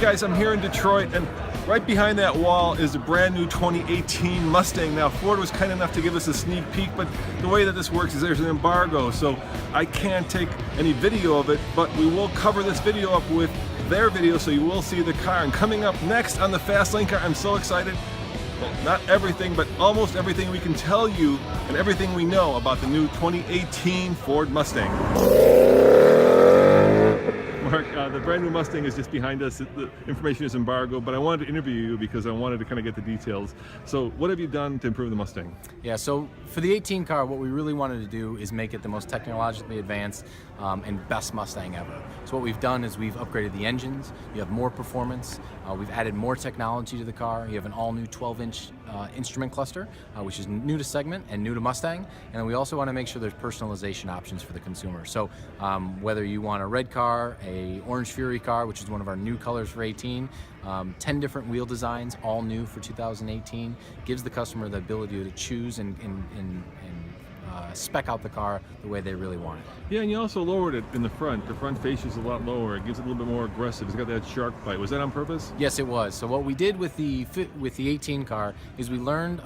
guys, I'm here in Detroit, and right behind that wall is a brand new 2018 Mustang. Now, Ford was kind enough to give us a sneak peek, but the way that this works is there's an embargo, so I can't take any video of it, but we will cover this video up with their video, so you will see the car. And coming up next on the Fast Lane Car, I'm so excited. Well, not everything, but almost everything we can tell you and everything we know about the new 2018 Ford Mustang. Mark, the brand new Mustang is just behind us. The information is embargoed, but I wanted to interview you because I wanted to kind of get the details. So what have you done to improve the Mustang? Yeah, so for the 18 car, what we really wanted to do is make it the most technologically advanced and best Mustang ever. So what we've done is we've upgraded the engines, you have more performance, we've added more technology to the car, you have an all-new 12-inch instrument cluster, which is new to segment and new to Mustang, and then we also want to make sure there's personalization options for the consumer. So whether you want a red car, a Orange Fury car, which is one of our new colors for 18, 10 different wheel designs, all new for 2018, gives the customer the ability to choose and spec out the car the way they really want it. Yeah, and you also lowered it in the front. The front fascia is a lot lower. It gives it a little bit more aggressive. It's got that shark bite. Was that on purpose? Yes, it was. So what we did with the 18 car is we learned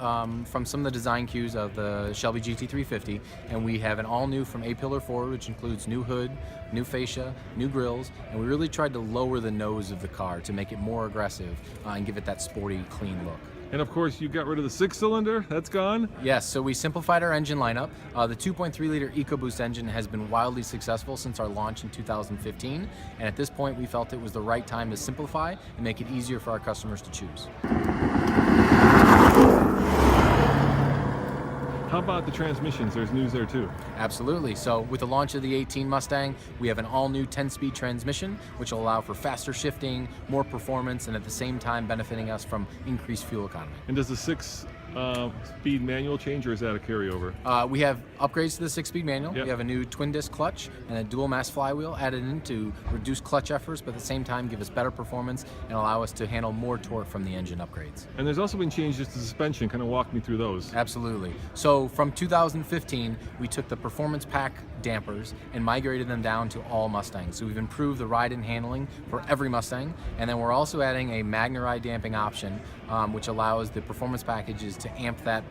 from some of the design cues of the Shelby GT350, and we have an all-new from A-pillar forward, which includes new hood, new fascia, new grills, and we really tried to lower the nose of the car to make it more aggressive and give it that sporty, clean look. And of course, you got rid of the 6-cylinder. That's gone. Yes, so we simplified our engine lineup. The 2.3-liter EcoBoost engine has been wildly successful since our launch in 2015, and at this point we felt it was the right time to simplify and make it easier for our customers to choose. How about the transmissions? There's news there too. Absolutely. So with the launch of the 18 Mustang, we have an all-new 10-speed transmission, which will allow for faster shifting, more performance, and at the same time benefiting us from increased fuel economy. And does the 6-speed manual change, or is that a carryover? We have upgrades to the 6-speed manual. Yep. We have a new twin-disc clutch and a dual-mass flywheel added in to reduce clutch efforts, but at the same time give us better performance and allow us to handle more torque from the engine upgrades. And there's also been changes to suspension. Kind of walk me through those. Absolutely. So from 2015, we took the Performance Pack dampers and migrated them down to all Mustangs. So we've improved the ride and handling for every Mustang, and then we're also adding a Magna-Ride damping option, which allows the performance packages to amp that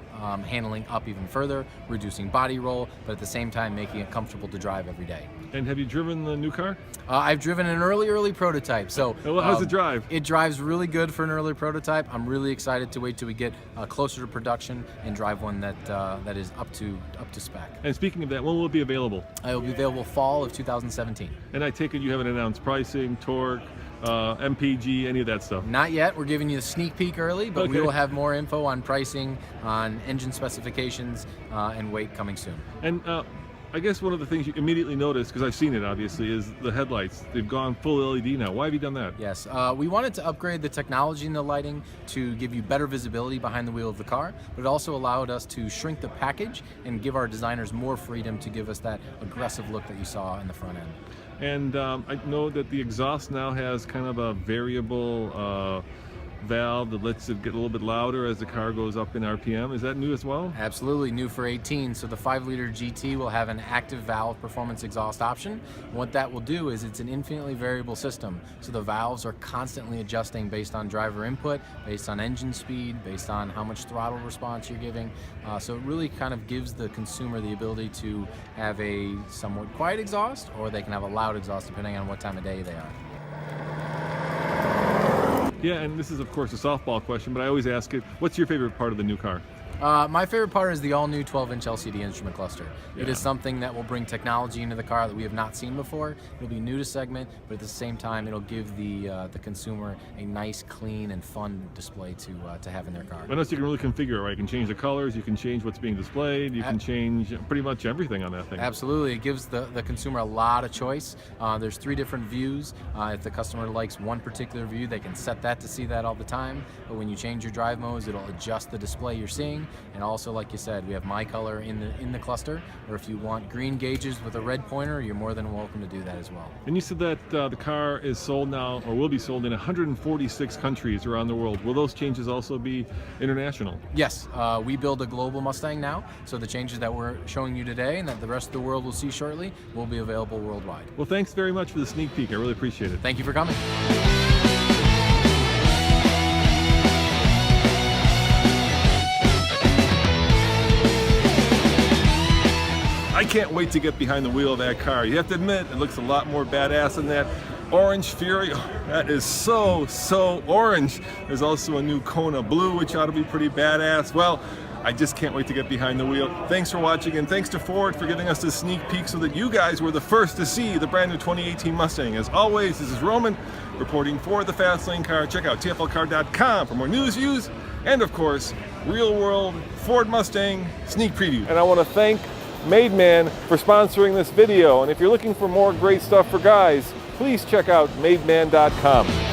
handling up even further, reducing body roll, but at the same time making it comfortable to drive every day. And have you driven the new car? I've driven an early prototype. So how's it drive? It drives really good for an early prototype. I'm really excited to wait till we get closer to production and drive one that that is up to spec. And speaking of that, when will it be available? It will be available fall of 2017. And I take it you haven't announced pricing, torque, MPG, any of that stuff? Not yet. We're giving you a sneak peek early, but okay. We will have more info on pricing, on engine specifications, and weight coming soon. And I guess one of the things you immediately notice, because I've seen it obviously, is the headlights. They've gone full LED now. Why have you done that? Yes, we wanted to upgrade the technology in the lighting to give you better visibility behind the wheel of the car, but it also allowed us to shrink the package and give our designers more freedom to give us that aggressive look that you saw in the front end. And I know that the exhaust now has kind of a variable valve that lets it get a little bit louder as the car goes up in RPM. Is that new as well? Absolutely, new for 18. So the 5-liter GT will have an active valve performance exhaust option. And what that will do is it's an infinitely variable system. So the valves are constantly adjusting based on driver input, based on engine speed, based on how much throttle response you're giving. So it really kind of gives the consumer the ability to have a somewhat quiet exhaust, or they can have a loud exhaust depending on what time of day they are. Yeah, and this is of course a softball question, but I always ask it, what's your favorite part of the new car? My favorite part is the all-new 12-inch LCD instrument cluster. Yeah. It is something that will bring technology into the car that we have not seen before. It'll be new to segment, but at the same time, it'll give the consumer a nice, clean, and fun display to have in their car. I notice you can really configure it, right? You can change the colors, you can change what's being displayed, you can change pretty much everything on that thing. Absolutely, it gives the consumer a lot of choice. There's 3 different views. If the customer likes one particular view, they can set that to see that all the time. But when you change your drive modes, it'll adjust the display you're seeing. And also, like you said, we have my color in the cluster, or if you want green gauges with a red pointer, you're more than welcome to do that as well. And you said that the car is sold now, or will be sold in 146 countries around the world. Will those changes also be international? Yes, we build a global Mustang now, so the changes that we're showing you today and that the rest of the world will see shortly will be available worldwide. Well, thanks very much for the sneak peek. I really appreciate it. Thank you for coming. can't wait to get behind the wheel of that car. You have to admit, it looks a lot more badass than that Orange Fury. Oh, that is so orange. There's also a new Kona Blue, which ought to be pretty badass. Well, I just can't wait to get behind the wheel. Thanks for watching, and thanks to Ford for giving us this sneak peek so that you guys were the first to see the brand new 2018 Mustang. As always, this is Roman reporting for the Fast Lane Car. Check out tflcar.com for more news, views, and of course, real-world Ford Mustang sneak preview. And I want to thank MadeMan for sponsoring this video. And if you're looking for more great stuff for guys, please check out mademan.com.